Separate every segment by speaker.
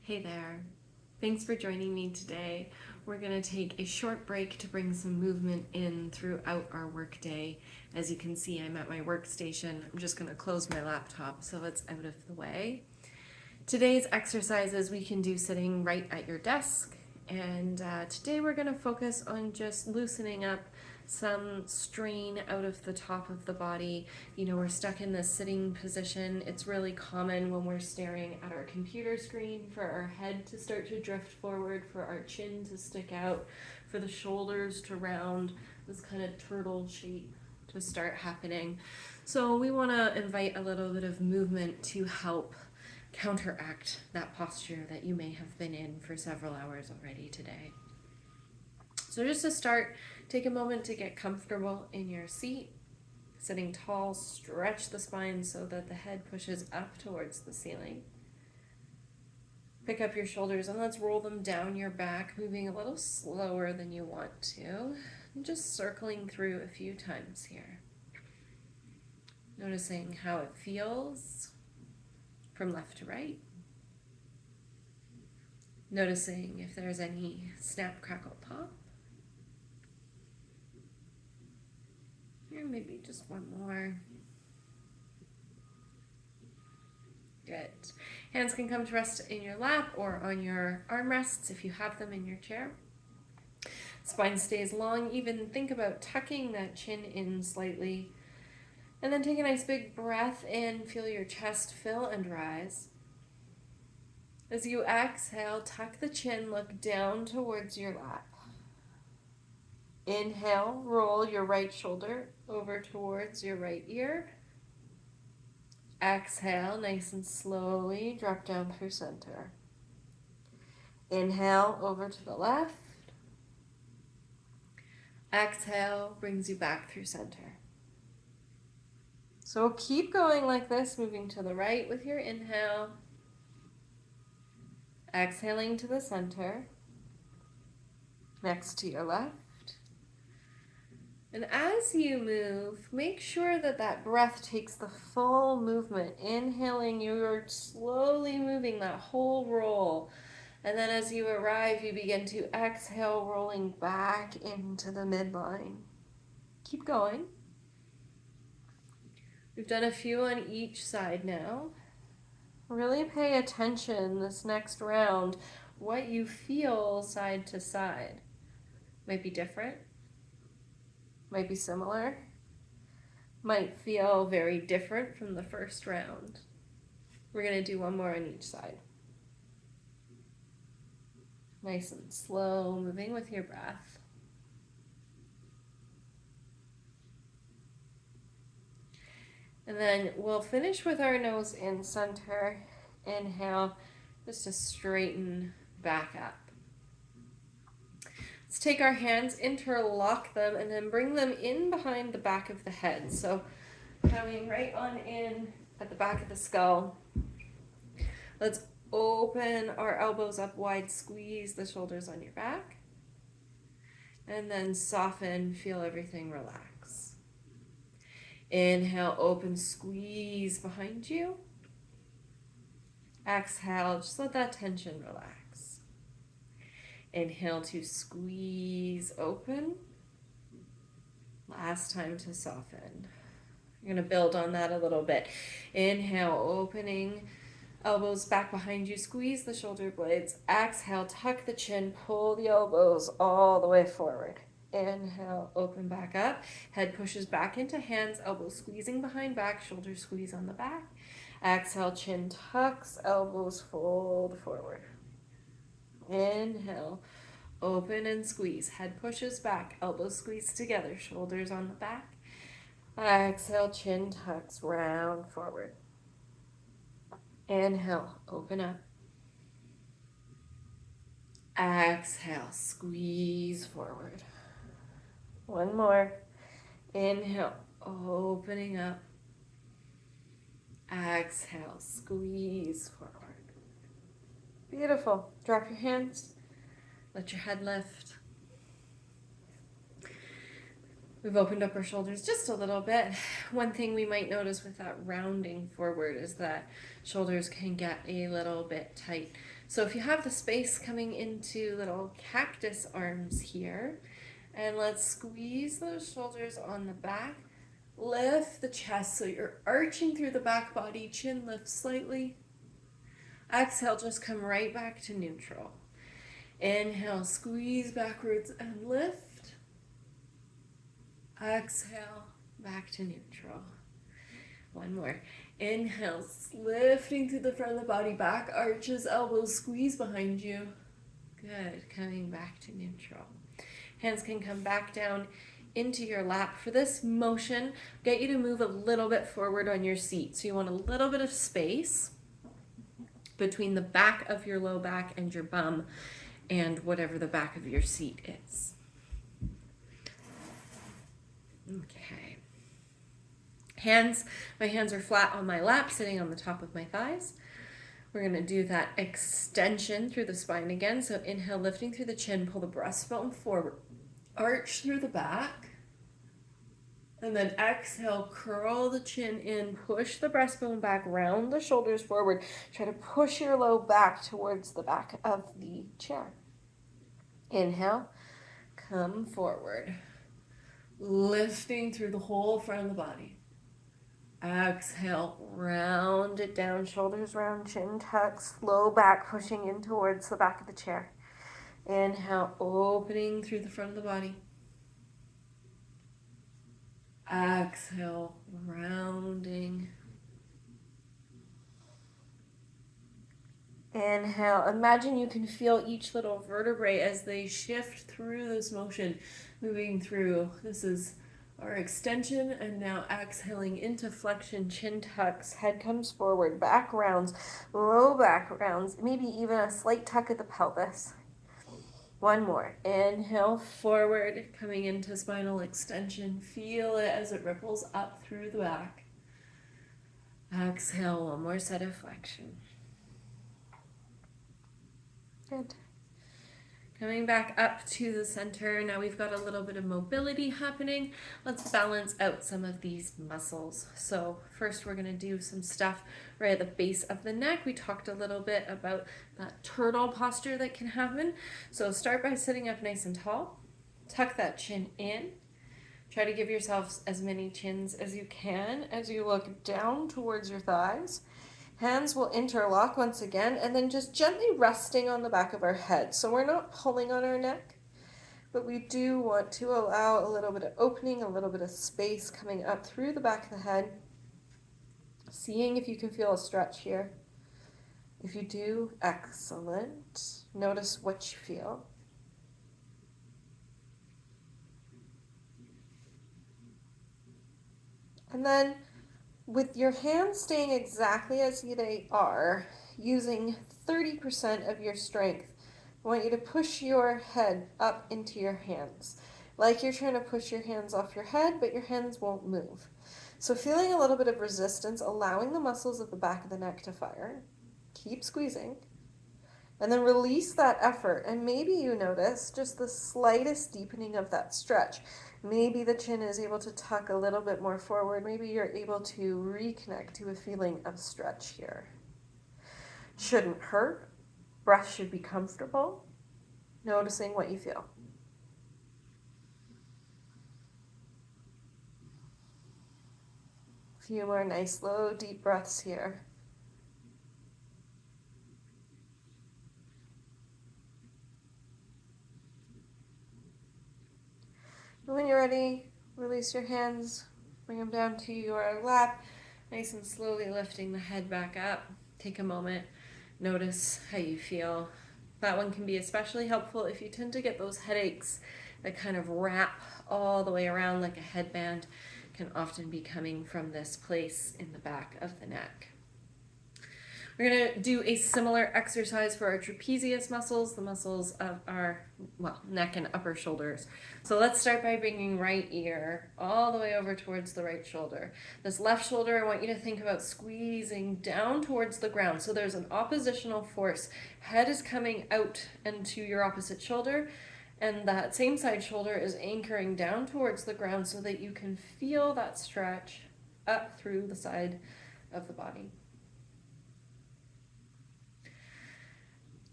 Speaker 1: Hey there. Thanks for joining me today. We're going to take a short break to bring some movement in throughout our workday. As you can see, I'm at my workstation. I'm just going to close my laptop so it's out of the way. Today's exercises we can do sitting right at your desk. And today we're going to focus on just loosening up some strain out of the top of the body. You know, we're stuck in this sitting position. It's really common when we're staring at our computer screen for our head to start to drift forward, for our chin to stick out, for the shoulders to round, this kind of turtle shape to start happening. So we want to invite a little bit of movement to help counteract that posture that you may have been in for several hours already today. So just to start, take a moment to get comfortable in your seat. Sitting tall, stretch the spine so that the head pushes up towards the ceiling. Pick up your shoulders and let's roll them down your back, moving a little slower than you want to. And just circling through a few times here. Noticing how it feels from left to right. Noticing if there's any snap, crackle, pop. Here, maybe just one more. Good. Hands can come to rest in your lap or on your armrests if you have them in your chair. Spine stays long. Even think about tucking that chin in slightly. And then take a nice big breath in. Feel your chest fill and rise. As you exhale, tuck the chin, look down towards your lap. Inhale, roll your right shoulder over towards your right ear. Exhale, nice and slowly, drop down through center. Inhale, over to the left. Exhale, brings you back through center. So keep going like this, moving to the right with your inhale. Exhaling to the center. Next to your left. And as you move, make sure that that breath takes the full movement. Inhaling, you're slowly moving that whole roll. And then as you arrive, you begin to exhale, rolling back into the midline. Keep going. We've done a few on each side now. Really pay attention this next round, what you feel side to side. Might be different. Might be similar, might feel very different from the first round. We're going to do one more on each side. Nice and slow, moving with your breath. And then we'll finish with our nose in center. Inhale, just to straighten back up. Let's take our hands, interlock them, and then bring them in behind the back of the head. So coming right on in at the back of the skull. Let's open our elbows up wide, squeeze the shoulders on your back. And then soften, feel everything relax. Inhale, open, squeeze behind you. Exhale, just let that tension relax. Inhale to squeeze open. Last time to soften. You're going to build on that a little bit. Inhale, opening, elbows back behind you, squeeze the shoulder blades. Exhale, tuck the chin, pull the elbows all the way forward. Inhale, open back up. Head pushes back into hands, elbows squeezing behind back, shoulders squeeze on the back. Exhale, chin tucks, elbows fold forward. Inhale, open and squeeze. Head pushes back, elbows squeeze together, shoulders on the back. Exhale, chin tucks, round forward. Inhale, open up. Exhale, squeeze forward. One more. Inhale, opening up. Exhale, squeeze forward. Beautiful. Drop your hands. Let your head lift. We've opened up our shoulders just a little bit. One thing we might notice with that rounding forward is that shoulders can get a little bit tight. So if you have the space coming into little cactus arms here, and let's squeeze those shoulders on the back, lift the chest so you're arching through the back body, chin lifts slightly. Exhale, just come right back to neutral. Inhale, squeeze backwards and lift. Exhale, back to neutral. One more. Inhale, lifting through the front of the body, back arches, elbows squeeze behind you. Good, coming back to neutral. Hands can come back down into your lap. For this motion, get you to move a little bit forward on your seat. So you want a little bit of space between the back of your low back and your bum and whatever the back of your seat is. Okay. My hands are flat on my lap, sitting on the top of my thighs. We're going to do that extension through the spine again. So inhale, lifting through the chin, pull the breastbone forward, arch through the back. And then exhale, curl the chin in, push the breastbone back, round the shoulders forward. Try to push your low back towards the back of the chair. Inhale, come forward. Lifting through the whole front of the body. Exhale, round it down, shoulders round, chin tucks, low back pushing in towards the back of the chair. Inhale, opening through the front of the body. Exhale, rounding. Inhale, imagine you can feel each little vertebrae as they shift through this motion, moving through. This is our extension, and now exhaling into flexion, chin tucks, head comes forward, back rounds, low back rounds, maybe even a slight tuck at the pelvis. One more. Inhale, forward, coming into spinal extension. Feel it as it ripples up through the back. Exhale, one more set of flexion. Good. Coming back up to the center. Now we've got a little bit of mobility happening. Let's balance out some of these muscles. So first we're going to do some stuff right at the base of the neck. We talked a little bit about that turtle posture that can happen. So start by sitting up nice and tall. Tuck that chin in. Try to give yourself as many chins as you can as you look down towards your thighs. Hands will interlock once again, and then just gently resting on the back of our head. So we're not pulling on our neck, but we do want to allow a little bit of opening, a little bit of space coming up through the back of the head. Seeing if you can feel a stretch here. If you do, excellent. Notice what you feel. And then with your hands staying exactly as they are, using 30% of your strength, I want you to push your head up into your hands. Like you're trying to push your hands off your head, but your hands won't move. So feeling a little bit of resistance, allowing the muscles at the back of the neck to fire. Keep squeezing. And then release that effort. And maybe you notice just the slightest deepening of that stretch. Maybe the chin is able to tuck a little bit more forward. Maybe you're able to reconnect to a feeling of stretch here. Shouldn't hurt. Breath should be comfortable. Noticing what you feel. A few more nice, slow, deep breaths here. When you're ready, release your hands, bring them down to your lap, nice and slowly lifting the head back up. Take a moment, notice how you feel. That one can be especially helpful if you tend to get those headaches that kind of wrap all the way around like a headband, can often be coming from this place in the back of the neck. We're going to do a similar exercise for our trapezius muscles, the muscles of our, neck and upper shoulders. So let's start by bringing right ear all the way over towards the right shoulder. This left shoulder, I want you to think about squeezing down towards the ground. So there's an oppositional force. Head is coming out into your opposite shoulder, And that same side shoulder is anchoring down towards the ground so that you can feel that stretch up through the side of the body.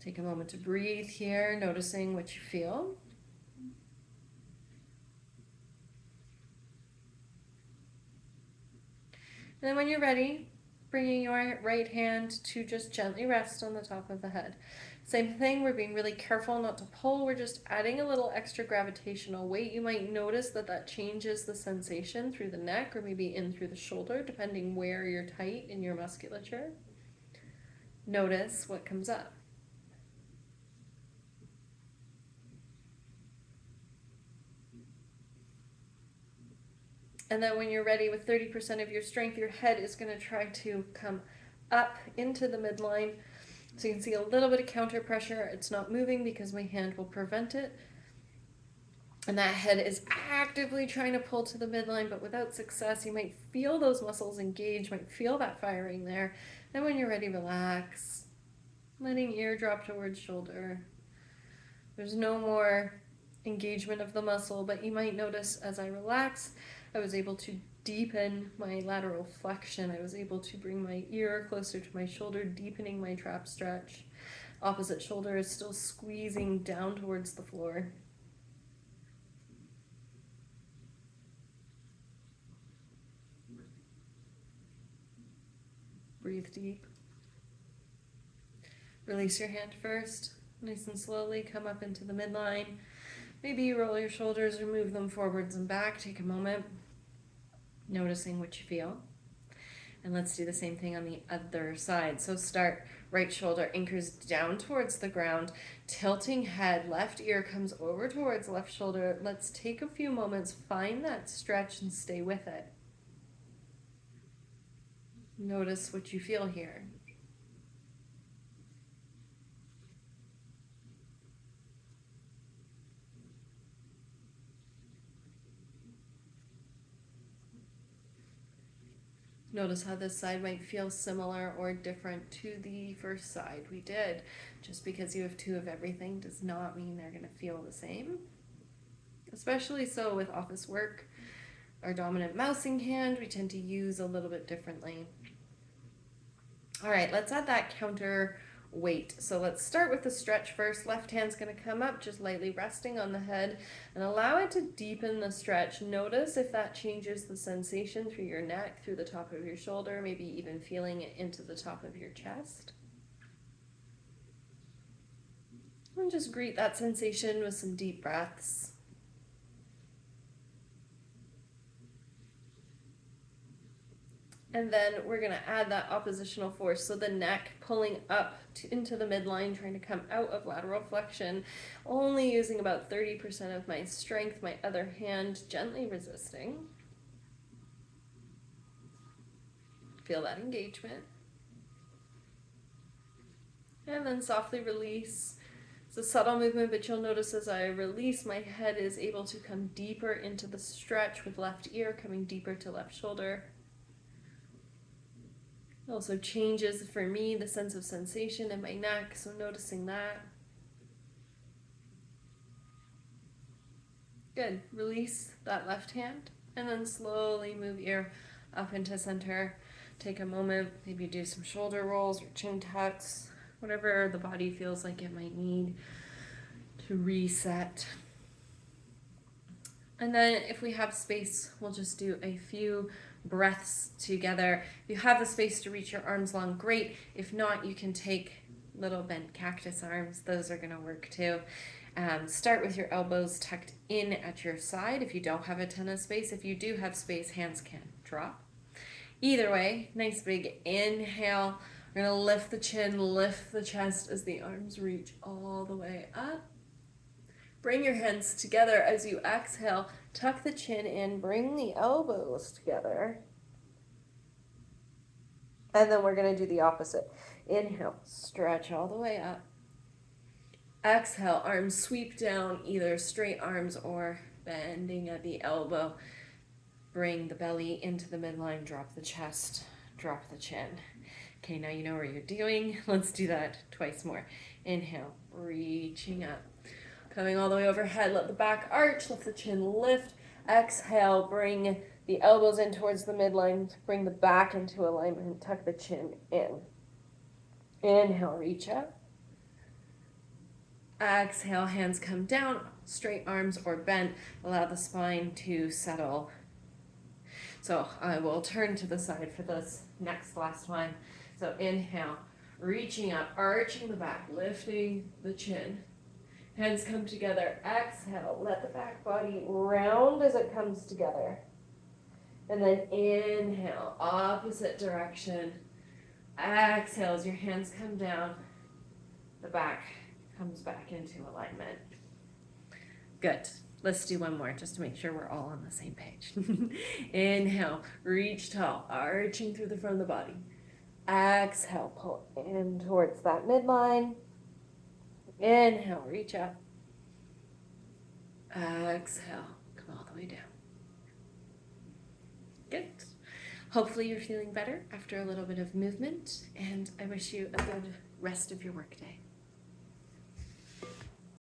Speaker 1: Take a moment to breathe here, noticing what you feel. And then when you're ready, bringing your right hand to just gently rest on the top of the head. Same thing, we're being really careful not to pull. We're just adding a little extra gravitational weight. You might notice that that changes the sensation through the neck or maybe in through the shoulder, depending where you're tight in your musculature. Notice what comes up. And then when you're ready with 30% of your strength, your head is going to try to come up into the midline. So you can see a little bit of counter pressure. It's not moving because my hand will prevent it. And that head is actively trying to pull to the midline, but without success. You might feel those muscles engage, might feel that firing there. And when you're ready, relax. Letting ear drop towards shoulder. There's no more engagement of the muscle, but you might notice as I relax, I was able to deepen my lateral flexion. I was able to bring my ear closer to my shoulder, deepening my trap stretch. Opposite shoulder is still squeezing down towards the floor. Breathe deep. Release your hand first. Nice and slowly come up into the midline. Maybe you roll your shoulders or move them forwards and back. Take a moment, noticing what you feel. And let's do the same thing on the other side. So start, right shoulder anchors down towards the ground, tilting head, left ear comes over towards left shoulder. Let's take a few moments, find that stretch and stay with it. Notice what you feel here. Notice how this side might feel similar or different to the first side we did. Just because you have two of everything does not mean they're going to feel the same. Especially so with office work. Our dominant mousing hand we tend to use a little bit differently. All right, let's add that counter weight. So let's start with the stretch first. Left hand's going to come up, just lightly resting on the head, and allow it to deepen the stretch. Notice if that changes the sensation through your neck, through the top of your shoulder, maybe even feeling it into the top of your chest. And just greet that sensation with some deep breaths. And then we're going to add that oppositional force. So the neck pulling up into the midline, trying to come out of lateral flexion, only using about 30% of my strength, my other hand gently resisting. Feel that engagement. And then softly release. It's a subtle movement, but you'll notice as I release, my head is able to come deeper into the stretch with left ear coming deeper to left shoulder. It also changes for me the sense of sensation in my neck, so noticing that. Good. Release that left hand and then slowly move ear up into center. Take a moment, maybe do some shoulder rolls or chin tucks, whatever the body feels like it might need to reset. And then if we have space, we'll just do a few breaths together. If you have the space to reach your arms long, great. If not, you can take little bent cactus arms. Those are going to work too. Start with your elbows tucked in at your side if you don't have a ton of space. If you do have space, hands can drop. Either way, nice big inhale. We're going to lift the chin, lift the chest as the arms reach all the way up. Bring your hands together as you exhale. Tuck the chin in, bring the elbows together. And then we're going to do the opposite. Inhale, stretch all the way up. Exhale, arms sweep down, either straight arms or bending at the elbow. Bring the belly into the midline, drop the chest, drop the chin. Okay, now you know what you're doing. Let's do that twice more. Inhale, reaching up. Coming all the way overhead, let the back arch, lift the chin, lift. Exhale, bring the elbows in towards the midline, bring the back into alignment, tuck the chin in. Inhale, reach up. Exhale, hands come down, straight arms or bent. Allow the spine to settle. So I will turn to the side for this last one. So inhale, reaching up, arching the back, lifting the chin. Hands come together. Exhale, let the back body round as it comes together. And then inhale, opposite direction. Exhale as your hands come down. The back comes back into alignment. Good. Let's do one more just to make sure we're all on the same page. Inhale, reach tall, arching through the front of the body. Exhale, pull in towards that midline. Inhale, reach up. Exhale, come all the way down. Good. Hopefully you're feeling better after a little bit of movement, and I wish you a good rest of your workday.